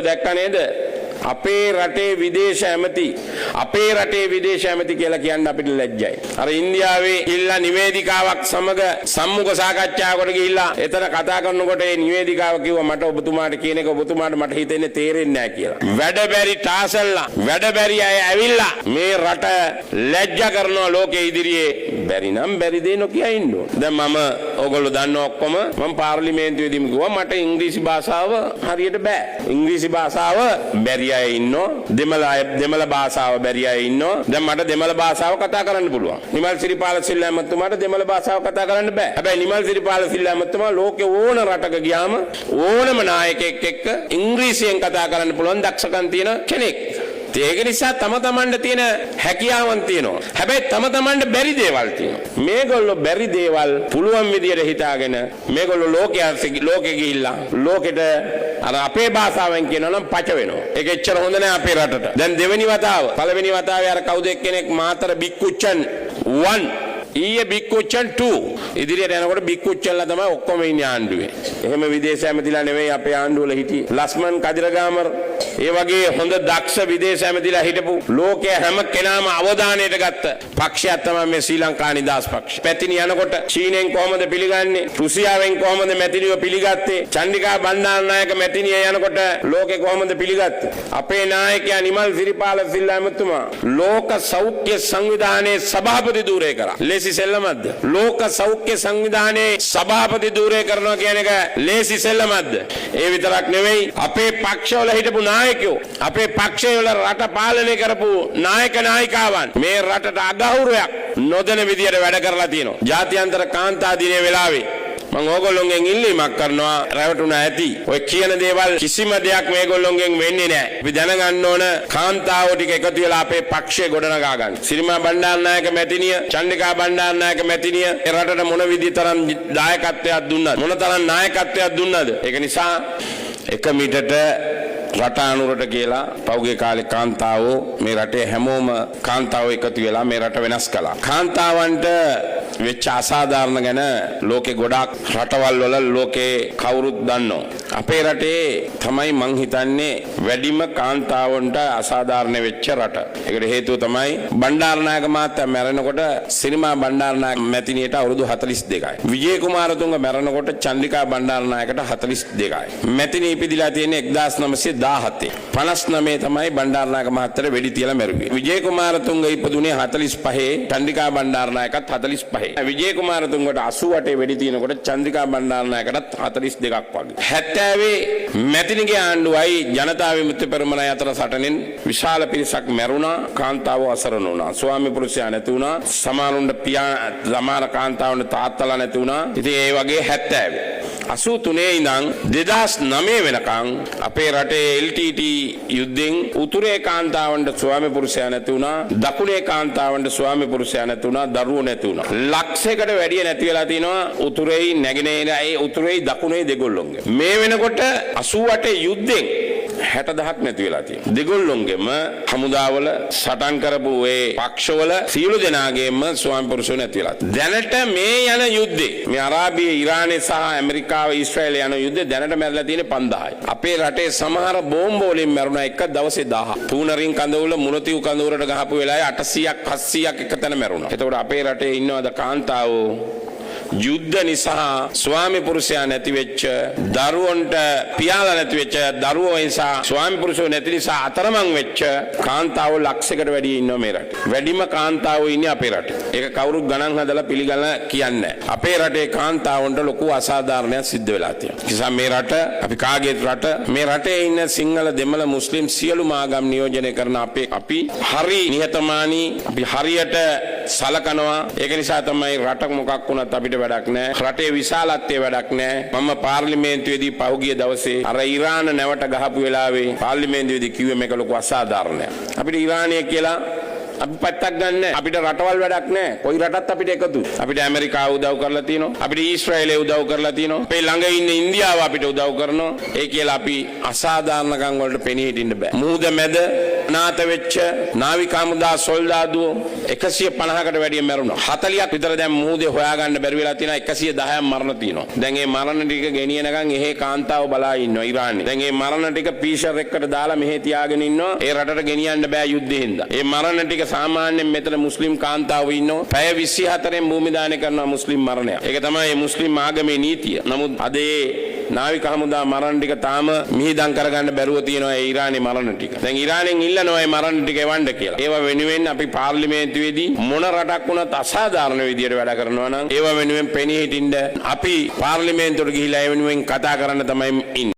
දැක්ක නේද? අපේ රටේ විදේශ ඇමති කියලා කියන්න අපිට ලැජ්ජයි. අර ඉන්දියාවේ ගිහිල්ලා නිවේදිකාවක් සමග සම්මුඛ සාකච්ඡාවකට ගිහිල්ලා එතන කතා කරනකොට ඒ නිවේදිකාව කිව්වා මට ඔබතුමාට කියන එක ඔබතුමාට මට හිතෙන්නේ තේරෙන්නේ නැහැ කියලා. වැඩබැරි ටාසල්ලා වැඩබැරි අය ඇවිල්ලා මේ රට ලැජ්ජා කරනවා ලෝකෙ ඉදිරියේ. බැරි නම් බැරි දේ නොකිය ඉන්න ඕන. දැන් මම ඕගොල්ලෝ දන්න ඔක්කොම මම පාර්ලිමේන්තුවේදීම කිව්වා මට ඉංග්‍රීසි භාෂාව හරියට බෑ. ඉංග්‍රීසි භාෂාව බැරි අය ඉන්නෝ, දෙමළ භාෂාව බැරි අය ඉන්නෝ. දැන් මට දෙමළ භාෂාව කතා කරන්න පුළුවන්. නිමල් සිරිපාල සිල්වා මහත්මයාට දෙමළ භාෂාව කතා කරන්න බෑ. හැබැයි නිමල් සිරිපාල සිල්වා මහත්මයා ලෝකේ ඕන රටක ගියාම ඕනම නායකයෙක් එක්ක ඉංග්‍රීසියෙන් කතා කරන්න පුළුවන් දක්ෂකම් තියෙන කෙනෙක්. ඒක නිසා තම තමන්ට තියෙන හැකියාවන් තියෙනවා. හැබැයි තම තමන්ට බැරි දේවල් තියෙනවා. මේගොල්ලෝ බැරි දේවල් පුළුවන් විදියට හිතාගෙන මේගොල්ලෝ ලෝකෙ ගිහිල්ලා ලෝකෙට අර අපේ භාෂාවෙන් කියනවා නම් පච වෙනවා. ඒක එච්චර හොඳ නෑ අපේ රටට. දැන් දෙවෙනි වතාව පළවෙනි වතාවේ අර කවුද එක්කෙනෙක් මාතර බික්කුච්චන් 1 ඊයේ බික්කුච්චන් 2 ඉදිරියට යනකොට බික්කුච්චන්ලා තමයි ඔක්කොම ඉන්නේ ආණ්ඩුවේ. එහෙම විදේශ ඇමතිලා නෙවෙයි අපේ ආණ්ඩුවල හිටියේ. ලස්මන් කදිරගාමර ඒ වගේ හොඳ දක්ෂ විදේශ ඇමතිලා හිටපු ලෝකයේ හැම කෙනාම අවධානයට ගත්ත පක්ෂයක් තමයි මේ ශ්‍රී ලංකා නිදහස් පක්ෂය. පැතිනි යනකොට චීනෙන් කොහොමද පිළිගන්නේ? රුසියාවෙන් කොහොමද මැතිනිව පිළිගත්තේ? චන්ඩිකා බණ්ඩාරනායක මැතිනිය යනකොට ලෝකේ කොහොමද පිළිගත්තේ? අපේ නායකයා නිමල් සිරිපාල සිල්වා මහත්මයා ලෝක සෞඛ්‍ය සංවිධානයේ සභාපති ධූරය කරා. ලේසි සෙල්ලමක්ද? ලෝක සෞඛ්‍ය සංවිධානයේ සභාපති ධූරය කරනවා කියන එක ලේසි සෙල්ලමක්ද? ඒ විතරක් නෙවෙයි අපේ පක්ෂවල හිටපු නායකයෝ අපේ පක්ෂවල රට පාලනය කරපු නායක නායිකාවන් මේ රටට අගෞරවයක් නොදෙන විදියට වැඩ කරලා තියෙනවා. ජාත්‍යන්තර කාන්තා දිනයේ වෙලාවේ මම ඕගොල්ලෝගෙන් ඉල්ලීමක් කරනවා රැවටුණා ඇති. ඔය කියන දේවල් කිසිම දෙයක් මේගොල්ලෝගෙන් වෙන්නේ නැහැ. අපි දැනගන්න ඕන කාන්තාවෝ ටික එකතු වෙලා අපේ පක්ෂය ගොඩනගා ගන්න. සිරිමා බණ්ඩාරනායක මැතිනිය, චන්ඩිකා බණ්ඩාරනායක මැතිනිය ඒ රටට මොන විදිහතරම් දායකත්වයක් දුන්නද? මොන තරම් නායකත්වයක් දුන්නද? ඒක නිසා එක මිටට රට අනුරට කියලා පෞගේ කාලේ කාන්තාවෝ මේ රටේ හැමෝම කාන්තාවෝ එකතු වෙලා මේ රට වෙනස් කළා. කාන්තාවන්ට වෙච්ච අසාධාරණ ගැන ලෝකේ ගොඩාක් රටවල් වල ලෝකේ කවුරුත් දන්නෝ. අපේ රටේ තමයි මං හිතන්නේ වැඩිම කාන්තාවන්ට අසාධාරණ වෙච්ච රට. ඒකට හේතුව තමයි බණ්ඩාරනායක මහත්තයා මැරෙනකොට සිරිමා බණ්ඩාරනායක මැතිනියට අවුරුදු 42යි. විජේ කුමාරතුංග මැරෙනකොට චන්ද්‍රිකා බණ්ඩාරනායකට 42යි. මැතිනිය ඉපදිලා තියෙන්නේ 1917. 59 තමයි බණ්ඩාරනායක මහත්තයා වෙඩි තියලා මැරුවේ. විජේ කුමාරතුංග ඉපදුනේ 45 චන්ද්‍රිකා බණ්ඩාරනායකත් 45. විජේ කුමාරතුංගට 88 වෙඩි තියනකොට චන්ද්‍රිකා බණ්ඩාරනායකටත් 42ක් වගේ. 70 මැතිනිගේ ආණ්ඩුවයි ජනතා විමුක්ති පෙරමුණයි අතර සටනෙන් විශාල පිරිසක් මැරුණා. කාන්තාවෝ අසරණ වුණා. ස්වාමි පුරුෂයා නැති වුණා. සමහරුන්ට සමහර කාන්තාවන්ට තාත්තලා නැති වුණා. ඉතින් ඒ වගේ 70 83 ඉඳන් 2009 වෙනකන් අපේ රටේ LTT යුද්ධෙන් උතුරේ කාන්තාවන්ට ස්වාමි පුරුෂයා නැති වුණා. දකුණේ කාන්තාවන්ට ස්වාමි පුරුෂයා නැති වුණා. දරුවෝ නැති වුණා. ලක්ෂයකට වැඩිය නැති වෙලා තිනවා උතුරේ නැගෙනහිර උතුරේ දකුණේ දෙගොල්ලොන්ගේ. මේ වෙනකොට 88 යුද්ධෙන් 60,000ක් නැති වෙලා තියෙනවා. දෙගොල්ලොන්ගෙම හමුදාවල සටන් කරපු ඒ පක්ෂවල සියලු දෙනාගේම ස්වාමි පුරුෂයෝ නැති වෙලා. දැනට මේ යන යුද්ධේ මේ අරාබිය ඉරානය සහ ඇමරිකාව ඊශ්‍රායලය යන යුද්ධේ දැනට මැරලා තියෙන්නේ 5000යි. අපේ රටේ සමහර බෝම්බ වලින් මැරුණා එක දවසේ 1000. පූනරින් කඳවුල මුණතිව් කඳවුරට ගහපු වෙලාවේ 800ක් 700ක් එක තැන මැරුණා. එතකොට අපේ රටේ ඉන්නවද කාන්තාවෝ යුද්ධ නිසා ස්වාමි පුරුෂයා නැති වෙච්ච දරුවන්ට පියාලා නැති වෙච්ච දරුවෝ නිසා ස්වාමි පුරුෂයෝ නැති නිසා අතරමං වෙච්ච කාන්තාවෝ ලක්ෂයකට වැඩි ඉන්නවා මේ රටේ. වැඩිම කාන්තාවෝ ඉන්නේ අපේ රටේ. ඒක කවුරුත් ගණන් හදලා පිළිගන්න කියන්නේ නැහැ. අපේ රටේ කාන්තාවන්ට ලොකු අසාධාරණයක් සිද්ධ වෙලා තියෙනවා. නිසා මේ රට අපි කාගේත් රට මේ රටේ ඉන්න සිංහල දෙමළ මුස්ලිම් සියලුම ආගම් නියෝජනය කරන අපි හරි නිහතමානී අපි හරියට සලකනවා. ඒක නිසා තමයි රට මොකක් වුණත් අපිට වැඩක් නැහැ. රටේ විශාලත්වයේ වැඩක් නැහැ. මම පාර්ලිමේන්තුවේදී පහුගිය දවසේ අර ඉරාන නැවට ගහපු වෙලාවේ පාර්ලිමේන්තුවේදී කිව්වේ මේක ලොකු අසාධාරණයක්. අපිට ඉරානය කියලා අපි පැත්තක් ගන්න නැහැ. අපිට රටවල් වැඩක් නැහැ. කොයි රටත් අපිට එකතු. අපිට ඇමරිකාව උදව් කරලා තියෙනවා. අපිට ඊශ්‍රායලය උදව් කරලා තියෙනවා. අපේ ළඟ ඉන්න ඉන්දියාව අපිට උදව් කරනවා. ඒ කියලා අපි අසාධාරණකම් වලට පෙනී හිටින්න බෑ. මූද මැද අනාථ වෙච්ච නාවික හමුදා සොල්දාදුවෝ 150කට වැඩිය මැරුණා. 40ක් විතර දැන් මූදේ හොයාගන්න බැරි වෙලා තියෙනවා. 110ක් මරණ තියෙනවා. දැන් මේ මරණ ටික ගෙනියනකම් එහෙ කාන්තාව බලා ඉන්නවා ඉරානේ. දැන් මේ මරණ ටික පීෂර් එකකට දාලා මෙහෙ තියාගෙන ඉන්නවා. ඒ රටට ගෙනියන්න බෑ යුද්ධෙ හින්දා. මේ මරණ ටික සාමාන්‍යයෙන් මෙතන මුස්ලිම් කාන්තාවෝ ඉන්නවා. පැය 24න් භූමි දානය කරනවා මුස්ලිම් මරණයක්. ඒක තමයි මේ මුස්ලිම් ආගමේ නීතිය. නමුත් අද ඒ නාවික හමුදා මරණ ටික තාම මිහිදම් කරගන්න බැරුව තියෙනවා ඒ ඉරානේ මරණ ටික. දැන් ඉරානෙන් ඉල්ලනවා මේ මරණ ටික එවන්න කියලා. ඒව වෙනුවෙන් අපි පාර්ලිමේන්තුවේදී මොන රටක් වුණත් අසාධාරණ විදියට වැඩ කරනවා නම් ඒව වෙනුවෙන් පෙනී හිටින්න අපි පාර්ලිමේන්තුවට ගිහිලා ඒ වෙනුවෙන් කතා කරන්න තමයි ඉන්නේ.